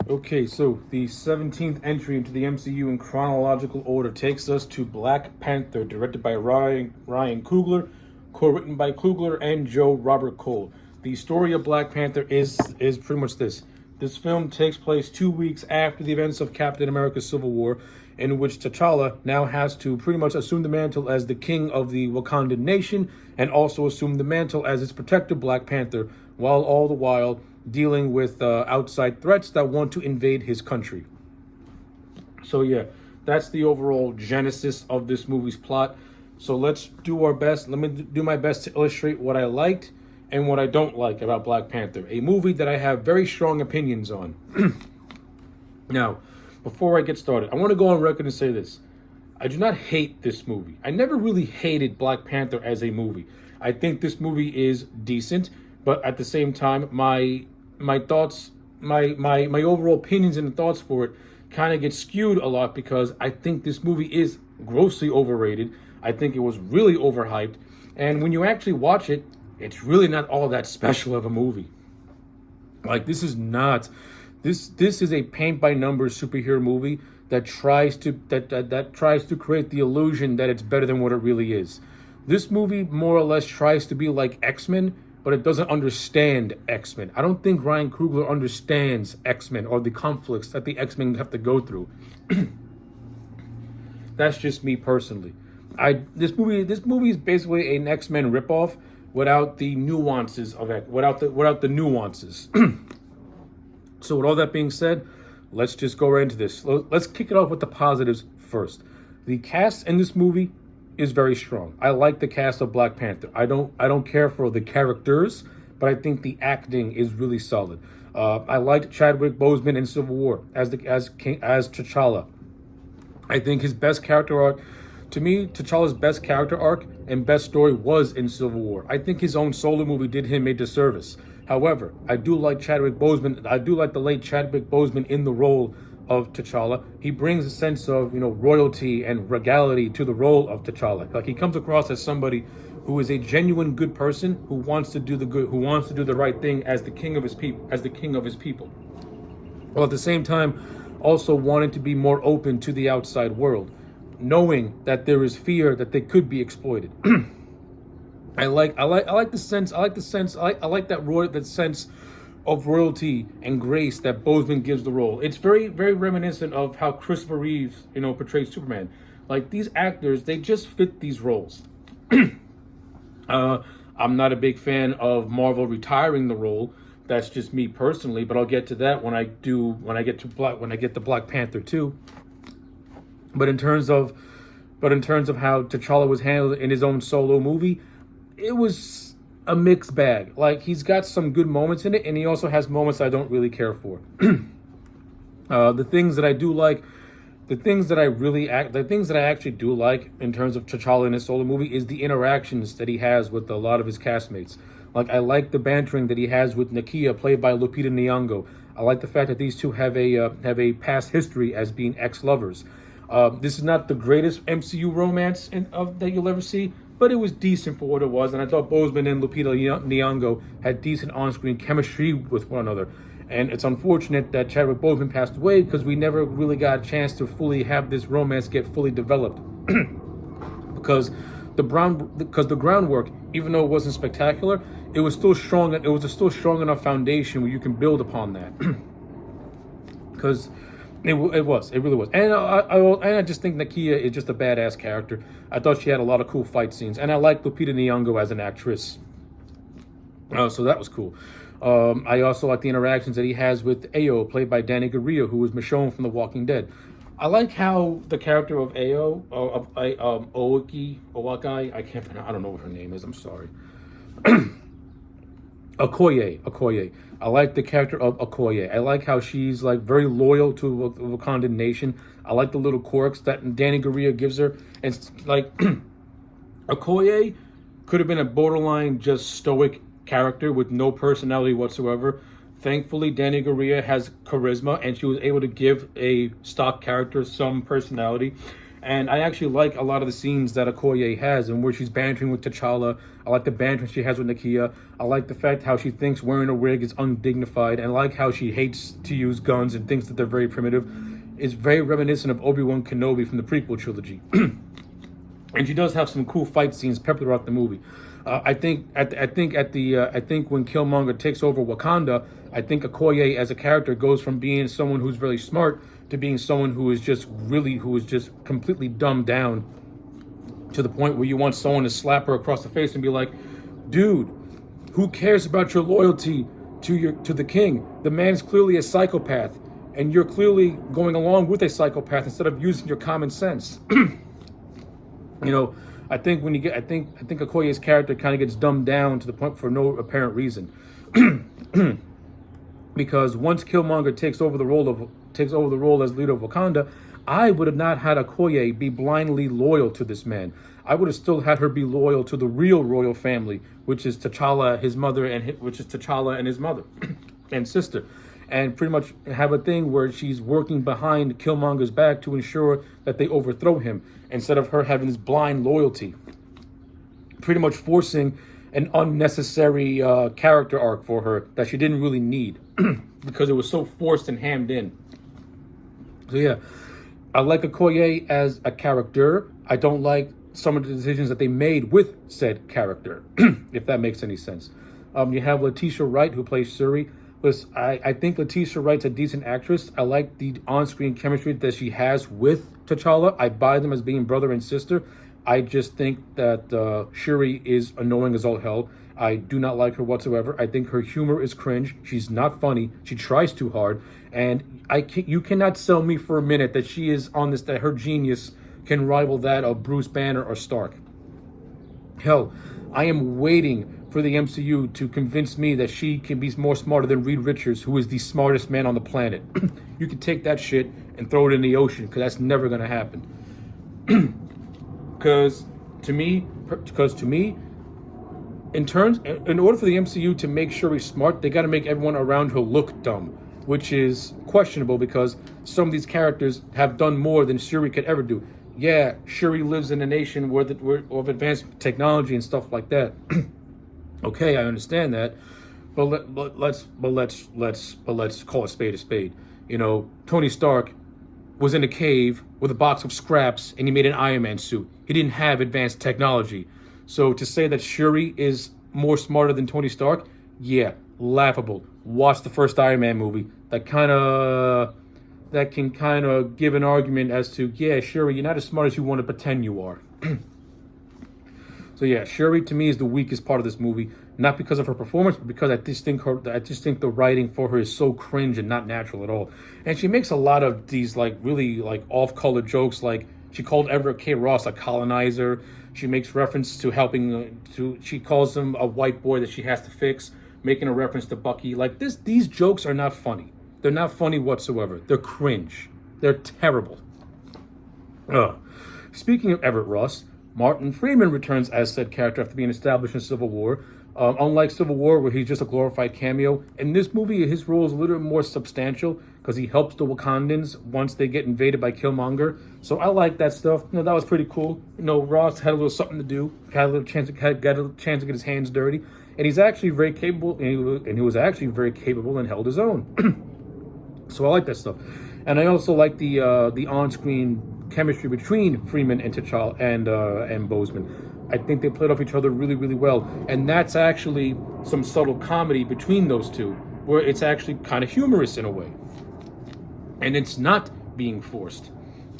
Okay, so the 17th entry into the MCU in chronological order takes us to Black Panther, directed by Ryan Coogler, co-written by Coogler and Joe Robert Cole. The story of Black Panther is pretty much this. This film takes place 2 weeks after the events of Captain America's Civil War, in which T'Challa now has to pretty much assume the mantle as the king of the Wakandan nation and also assume the mantle as its protector, Black Panther, while all the while dealing with outside threats that want to invade his country. So yeah, that's the overall genesis of this movie's plot. So let's do our best. Let me do my best to illustrate what I liked and what I don't like about Black Panther, a movie that I have very strong opinions on. Now, before I get started, I want to go on record and say this. I do not hate this movie. I never really hated Black Panther as a movie. I think this movie is decent, but at the same time, my thoughts, my overall opinions and thoughts for it kind of get skewed a lot because I think this movie is grossly overrated. I think it was really overhyped, and when you actually watch it, it's really not all that special of a movie. Like this is not this is a paint by numbers superhero movie that tries to that tries to create the illusion that it's better than what it really is. This movie more or less tries to be like X-Men, but it doesn't understand X-Men. I don't think Ryan Coogler understands X-Men or the conflicts that the X-Men have to go through. That's just me personally. This movie is basically an X-Men ripoff without the nuances of it, without the nuances. So with all that being said, let's just go right into this. Let's kick it off with the positives first. The cast in this movie is very strong. I like the cast of Black Panther. I don't care for the characters, but I think the acting is really solid. I liked Chadwick Boseman in Civil War as T'Challa. I think his best character arc, to me, T'Challa's best character arc and best story was in Civil War. I think his own solo movie did him a disservice. However, I do like Chadwick Boseman. I do like the late Chadwick Boseman in the role of T'Challa. He brings a sense of, royalty and regality to the role of T'Challa. Like he comes across as somebody who is a genuine good person who wants to do the good, who wants to do the right thing as the king of his people, While at the same time also wanting to be more open to the outside world, knowing that there is fear that they could be exploited. I like the sense that sense of royalty and grace that Boseman gives the role. It's very, very reminiscent of how Christopher Reeves, portrayed Superman. Like these actors, they just fit these roles. I'm not a big fan of Marvel retiring the role. That's just me personally, but I'll get to that when I get to Black Panther 2. But in terms of how T'Challa was handled in his own solo movie, it was a mixed bag. Like he's got some good moments in it, and he also has moments I don't really care for. The things that I do like, the things that I actually do like in terms of T'Challa in his solo movie is the interactions that he has with a lot of his castmates. Like I like the bantering that he has with Nakia, played by Lupita Nyong'o. I like the fact that these two have a past history as being ex-lovers. This is not the greatest MCU romance that you'll ever see, but it was decent for what it was, and I thought Boseman and Lupita Nyong'o had decent on-screen chemistry with one another. And it's unfortunate that Chadwick Boseman passed away because we never really got a chance to fully have this romance get fully developed. because the groundwork, even though it wasn't spectacular, it was still strong. It was a still strong enough foundation where you can build upon that. Because it really was. And I just think Nakia is just a badass character. I thought she had a lot of cool fight scenes, and I like Lupita Nyong'o as an actress. So that was cool. I also like the interactions that he has with Ayo, played by Danny Gurria, who was Michonne from The Walking Dead. I like how the character of Ayo, Owakai, I don't know what her name is, I'm sorry. Okoye. I like the character of Okoye. I like how she's like very loyal to the Wakandan nation. I like the little quirks that Danny Gurria gives her. And like Okoye could have been a borderline just stoic character with no personality whatsoever. Thankfully, Danny Gurria has charisma, and she was able to give a stock character some personality. And I actually like a lot of the scenes that Okoye has and where she's bantering with T'Challa. I like the banter she has with Nakia. I like the fact how she thinks wearing a wig is undignified, and I like how she hates to use guns and thinks that they're very primitive. It's very reminiscent of Obi-Wan Kenobi from the prequel trilogy. And she does have some cool fight scenes peppered throughout the movie. I think when Killmonger takes over Wakanda, I think Okoye as a character goes from being someone who's really smart to being someone who is just completely dumbed down to the point where you want someone to slap her across the face and be like, dude, who cares about your loyalty to the king? The man's clearly a psychopath, and you're clearly going along with a psychopath instead of using your common sense. I think Okoye's character kind of gets dumbed down to the point for no apparent reason. Because once Killmonger takes over the role as leader of Wakanda, I would have not had Okoye be blindly loyal to this man. I would have still had her be loyal to the real royal family, which is T'Challa, and his mother and sister, and pretty much have a thing where she's working behind Killmonger's back to ensure that they overthrow him, instead of her having this blind loyalty, pretty much forcing an unnecessary character arc for her that she didn't really need because it was so forced and hammed in. So yeah, I like Okoye as a character. I don't like some of the decisions that they made with said character, if that makes any sense. You have Letitia Wright, who plays Shuri. Listen, I think Letitia Wright's a decent actress. I like the on-screen chemistry that she has with T'Challa. I buy them as being brother and sister. I just think that Shuri is annoying as all hell. I do not like her whatsoever. I think her humor is cringe. She's not funny. She tries too hard. And you cannot sell me for a minute that she is on this, that her genius can rival that of Bruce Banner or Stark. Hell, I am waiting for the MCU to convince me that she can be more smarter than Reed Richards, who is the smartest man on the planet. You can take that shit and throw it in the ocean, because that's never going to happen. Because to me, in order for the MCU to make Shuri smart, they got to make everyone around her look dumb, which is questionable because some of these characters have done more than Shuri could ever do. Yeah, Shuri lives in a nation of advanced technology and stuff like that. Okay, I understand that, but let's call a spade a spade. Tony Stark was in a cave with a box of scraps and he made an Iron Man suit. He didn't have advanced technology. So to say that Shuri is more smarter than Tony Stark, yeah, laughable. Watch the first Iron Man movie. That can kind of give an argument as to, yeah, Shuri, you're not as smart as you want to pretend you are. So yeah, Shuri to me is the weakest part of this movie, not because of her performance, but because I just think the writing for her is so cringe and not natural at all. And she makes a lot of these really off-color jokes, like she called Everett K. Ross a colonizer. She makes reference to she calls him a white boy that she has to fix, making a reference to Bucky. Like these jokes are not funny. They're not funny whatsoever. They're cringe. They're terrible. Speaking of Everett Ross, Martin Freeman returns as said character after being established in Civil War. Unlike Civil War, where he's just a glorified cameo, in this movie, his role is a little bit more substantial because he helps the Wakandans once they get invaded by Killmonger. So I like that stuff. That was pretty cool. Ross had a little something to do, got a little chance to get his hands dirty, and he's actually very capable. And he was actually very capable and held his own. So I like that stuff, and I also like the on-screen chemistry between Freeman and T'Challa and Boseman. I think they played off each other really, really well, and that's actually some subtle comedy between those two, where it's actually kind of humorous in a way, and it's not being forced.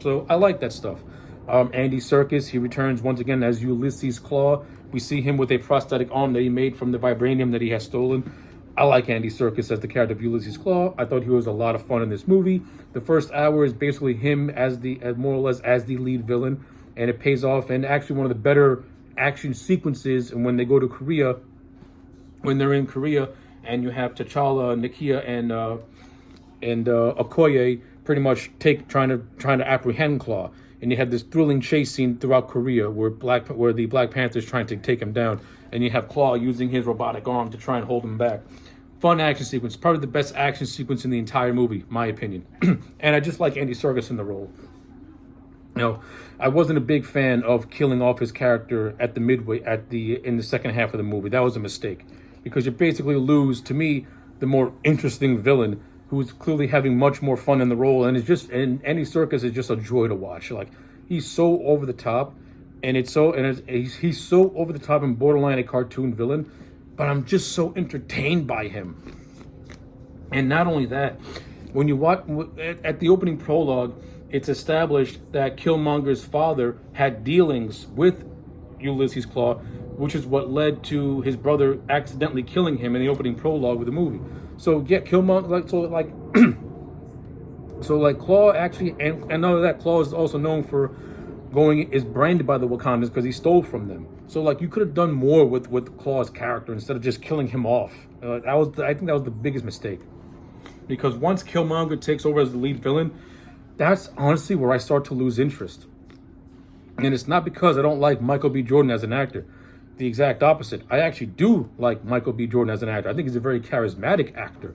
So I like that stuff. Andy Serkis, he returns once again as Ulysses Claw. We see him with a prosthetic arm that he made from the vibranium that he has stolen. I like Andy Serkis as the character of Ulysses Claw. I thought he was a lot of fun in this movie. The first hour is basically him as more or less as the lead villain, and it pays off. And actually, one of the better action sequences, and when they go to Korea, when they're in Korea, and you have T'Challa, Nakia, and Okoye pretty much trying to apprehend Claw, and you have this thrilling chase scene throughout Korea where the Black Panther is trying to take him down, and you have Claw using his robotic arm to try and hold him back. Fun action sequence, probably the best action sequence in the entire movie, my opinion. And I just like Andy Serkis in the role. You know, I wasn't a big fan of killing off his character at the midway in the second half of the movie. That was a mistake because you basically lose, to me, the more interesting villain who's clearly having much more fun in the role, and it's just, and any circus is just a joy to watch. Like, he's so over the top, and he's so over the top and borderline a cartoon villain, but I'm just so entertained by him. And not only that, when you watch at the opening prologue, it's established that Killmonger's father had dealings with Ulysses Claw, which is what led to his brother accidentally killing him in the opening prologue of the movie. So yeah, Killmonger, Claw actually, and none of that, Claw is also known for is branded by the Wakandans because he stole from them. So like, you could have done more with Claw's character instead of just killing him off. I think that was the biggest mistake, because once Killmonger takes over as the lead villain, that's honestly where I start to lose interest. And it's not because I don't like Michael B. Jordan as an actor. The exact opposite. I actually do like Michael B. Jordan as an actor. I think he's a very charismatic actor.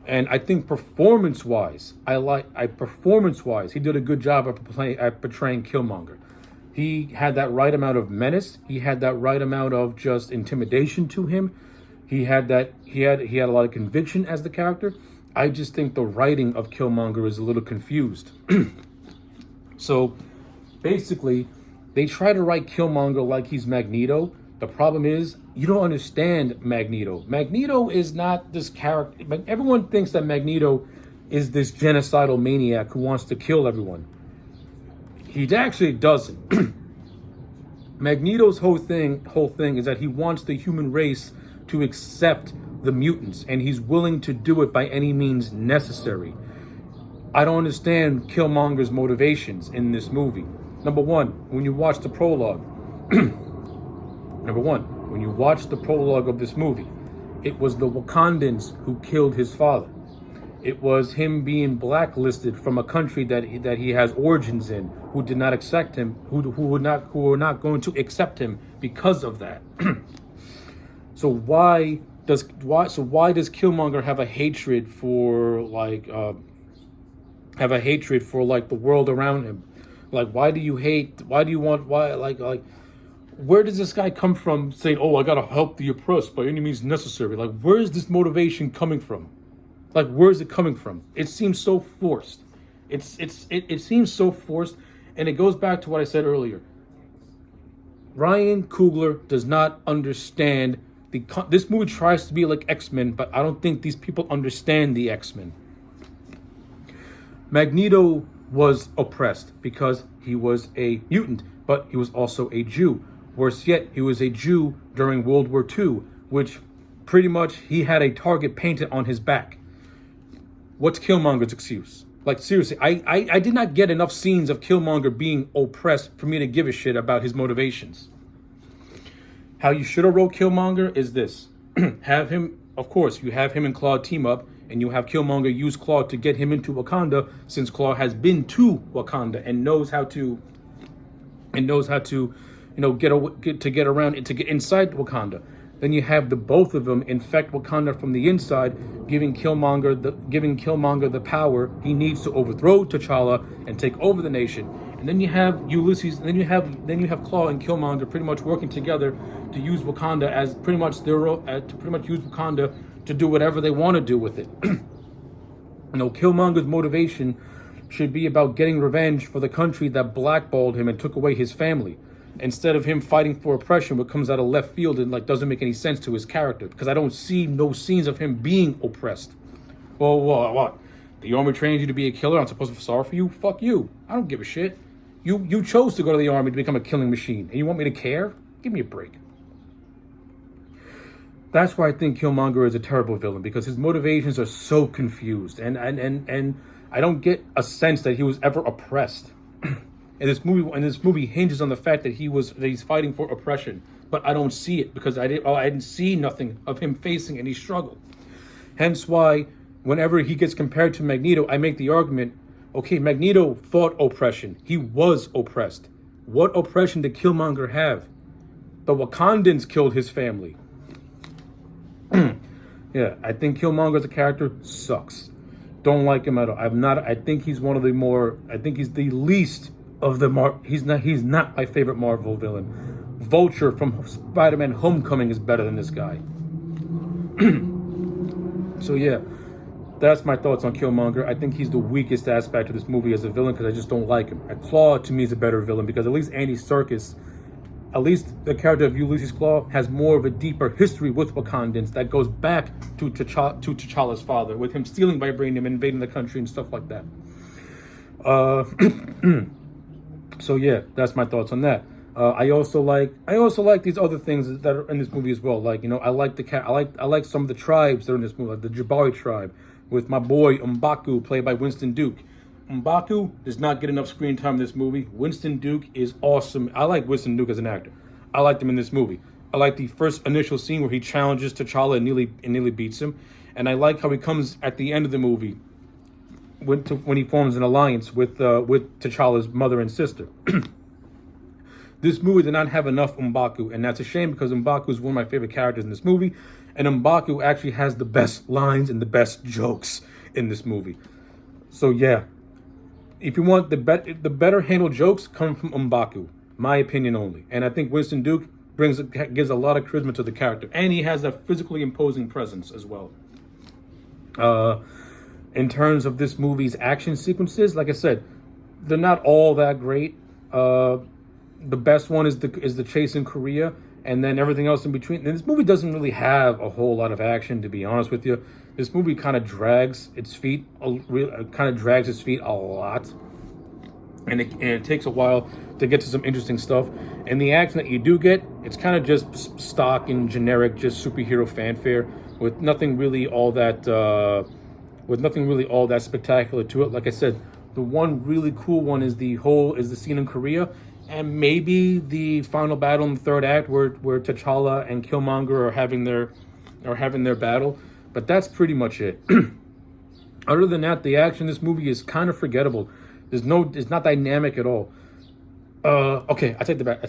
And I think performance-wise, he did a good job at portraying Killmonger. He had that right amount of menace. He had that right amount of just intimidation to him. He had a lot of conviction as the character. I just think the writing of Killmonger is a little confused. So basically, they try to write Killmonger like he's Magneto. The problem is, you don't understand Magneto. Magneto is not this character. Everyone thinks that Magneto is this genocidal maniac who wants to kill everyone. He actually doesn't. Magneto's whole thing is that he wants the human race to accept the mutants, and he's willing to do it by any means necessary. I don't understand Killmonger's motivations in this movie. Number one, when you watch the prologue, of this movie, it was the Wakandans who killed his father. It was him being blacklisted from a country that he has origins in, who did not accept him, who were not going to accept him because of that. So why does Killmonger have a hatred for the world around him? Like, why where does this guy come from saying, "Oh, I gotta help the oppressed by any means necessary"? Like, where is this motivation coming from? Like, where is it coming from? It seems so forced. It seems so forced, and it goes back to what I said earlier. Ryan Coogler does not understand this movie tries to be like X-Men, but I don't think these people understand the X-Men. Magneto was oppressed because he was a mutant, but he was also a Jew. Worse yet, he was a Jew during World War II, which pretty much he had a target painted on his back. What's Killmonger's excuse? Like, seriously, I did not get enough scenes of Killmonger being oppressed for me to give a shit about his motivations. How you should have wrote Killmonger is this. Have him, of course, you have him and Claw team up, and you have Killmonger use Claw to get him into Wakanda, since Claw has been to Wakanda and knows how to get around and to get inside Wakanda. Then you have the both of them infect Wakanda from the inside, giving Killmonger the power he needs to overthrow T'Challa and take over the nation. And then you have Ulysses, and then you have Claw and Killmonger pretty much working together to use Wakanda as pretty much use Wakanda to do whatever they want to do with it. Killmonger's motivation should be about getting revenge for the country that blackballed him and took away his family, instead of him fighting for oppression, what comes out of left field and doesn't make any sense to his character, because I don't see no scenes of him being oppressed. Well, what? The army trained you to be a killer? I'm supposed to feel sorry for you? Fuck you. I don't give a shit. You chose to go to the army to become a killing machine, and you want me to care? Give me a break. That's why I think Killmonger is a terrible villain, because his motivations are so confused, and I don't get a sense that he was ever oppressed. And this movie hinges on the fact that he's fighting for oppression, but I don't see it because I didn't see nothing of him facing any struggle. Hence why whenever he gets compared to Magneto, I make the argument, okay, Magneto fought oppression. He was oppressed. What oppression did Killmonger have? The Wakandans killed his family. Yeah, I think Killmonger as a character sucks. Don't like him at all. I think he's the least of the he's not my favorite Marvel villain. Vulture from Spider-Man Homecoming is better than this guy. So yeah, that's my thoughts on Killmonger. I think he's the weakest aspect of this movie as a villain because I just don't like him. Claw to me is a better villain because at least Andy Serkis, at least the character of Ulysses Claw, has more of a deeper history with Wakandans that goes back to T'Challa's father, with him stealing vibranium, invading the country, and stuff like that. So yeah, that's my thoughts on that. I also like these other things that are in this movie as well. Like, I like some of the tribes that are in this movie, like the Jabari tribe, with my boy M'Baku, played by Winston Duke. M'Baku does not get enough screen time in this movie. Winston Duke is awesome. I like Winston Duke as an actor. I liked him in this movie. I like the first initial scene where he challenges T'Challa and nearly beats him, and I like how he comes at the end of the movie when he forms an alliance with T'Challa's mother and sister. This movie did not have enough M'Baku, and that's a shame because M'Baku is one of my favorite characters in this movie, and M'Baku actually has the best lines and the best jokes in this movie. So yeah, if you want the better handled jokes, come from M'Baku, my opinion only. And I think Winston Duke gives a lot of charisma to the character, and he has a physically imposing presence as well. In terms of this movie's action sequences, like I said, they're not all that great. The best one is the chase in Korea, and then everything else in between. And this movie doesn't really have a whole lot of action, to be honest with you. This movie kind of drags its feet a lot, and it takes a while to get to some interesting stuff. And the action that you do get, it's kind of just stock and generic, just superhero fanfare with nothing really all that spectacular to it. Like I said, the one really cool one is the scene in Korea, and maybe the final battle in the third act where T'Challa and Killmonger are having their battle. But that's pretty much it. Other than that, the action in this movie is kind of forgettable. It's not dynamic at all. Okay, I take it back.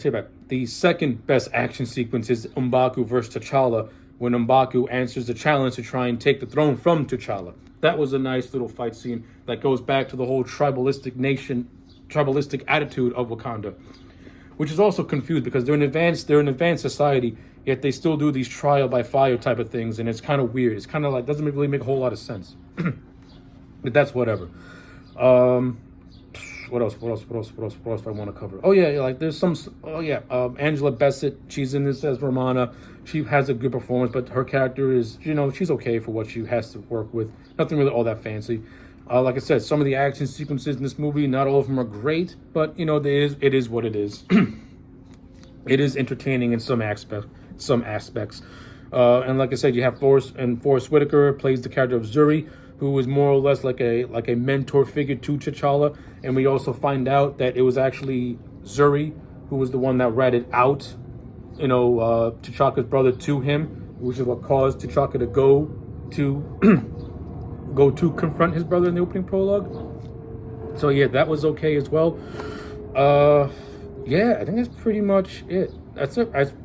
The second best action sequence is M'Baku versus T'Challa, when M'Baku answers the challenge to try and take the throne from T'Challa. That was a nice little fight scene that goes back to the whole tribalistic attitude of Wakanda, which is also confused because they're an advanced society, yet they still do these trial by fire type of things, and it's kind of weird. It's kind of like, doesn't really make a whole lot of sense. But that's whatever. What else do I want to cover? Oh yeah, like there's some. Oh yeah, Angela Bassett. She's in this as Romana. She has a good performance, but her character is, she's okay for what she has to work with. Nothing really all that fancy. Like I said, some of the action sequences in this movie, not all of them are great, but it is what it is. It is entertaining in some aspects. And like I said, you have Forrest Whitaker plays the character of Zuri, who is more or less like a mentor figure to T'Challa. And we also find out that it was actually Zuri who was the one that ratted out, T'Chaka's brother to him, which is what caused T'Chaka to go to confront his brother in the opening prologue. So yeah, that was okay as well. Yeah, I think that's pretty much it. That's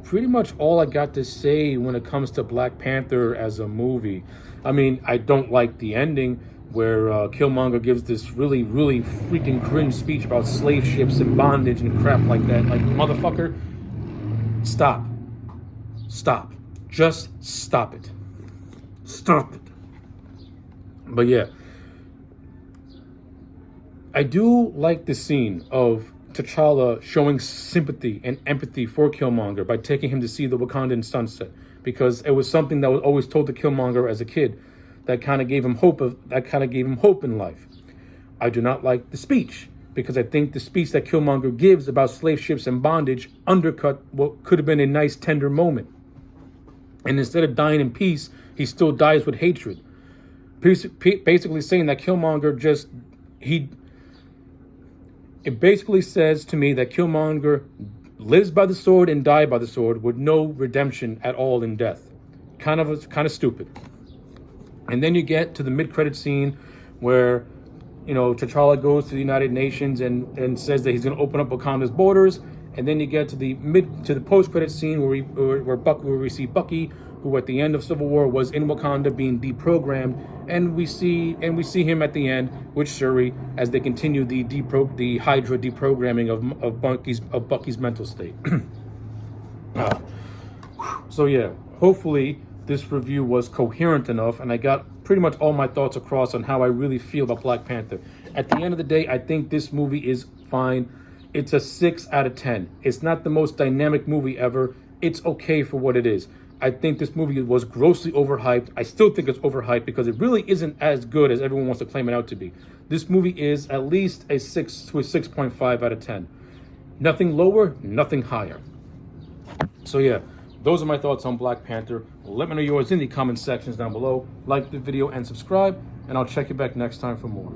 pretty much all I got to say when it comes to Black Panther as a movie. I mean, I don't like the ending where Killmonger gives this really, really freaking cringe speech about slave ships and bondage and crap like that. Like, motherfucker, stop. Just stop it. Stop it. But yeah, I do like the scene of T'Challa showing sympathy and empathy for Killmonger by taking him to see the Wakandan sunset, because it was something that was always told to Killmonger as a kid that kind of gave him hope in life. I do not like the speech, because I think the speech that Killmonger gives about slave ships and bondage undercut what could have been a nice tender moment. And instead of dying in peace, he still dies with hatred. Basically saying that Killmonger it basically says to me that Killmonger lives by the sword and dies by the sword with no redemption at all in death. Kind of stupid. And then you get to the mid-credit scene where, T'Challa goes to the United Nations and says that he's going to open up Wakanda's borders. And then you get to the post-credit scene where we see Bucky, who at the end of Civil War was in Wakanda being deprogrammed, and we see him at the end with Shuri as they continue the Hydra deprogramming of Bucky's mental state. So yeah, hopefully this review was coherent enough, and I got pretty much all my thoughts across on how I really feel about Black Panther. At the end of the day, I think this movie is fine. It's a 6 out of 10. It's not the most dynamic movie ever. It's okay for what it is. I think this movie was grossly overhyped. I still think it's overhyped because it really isn't as good as everyone wants to claim it out to be. This movie is at least a 6 to a 6.5 out of 10. Nothing lower, nothing higher. So yeah, those are my thoughts on Black Panther. Let me know yours in the comment sections down below. Like the video and subscribe, and I'll check you back next time for more.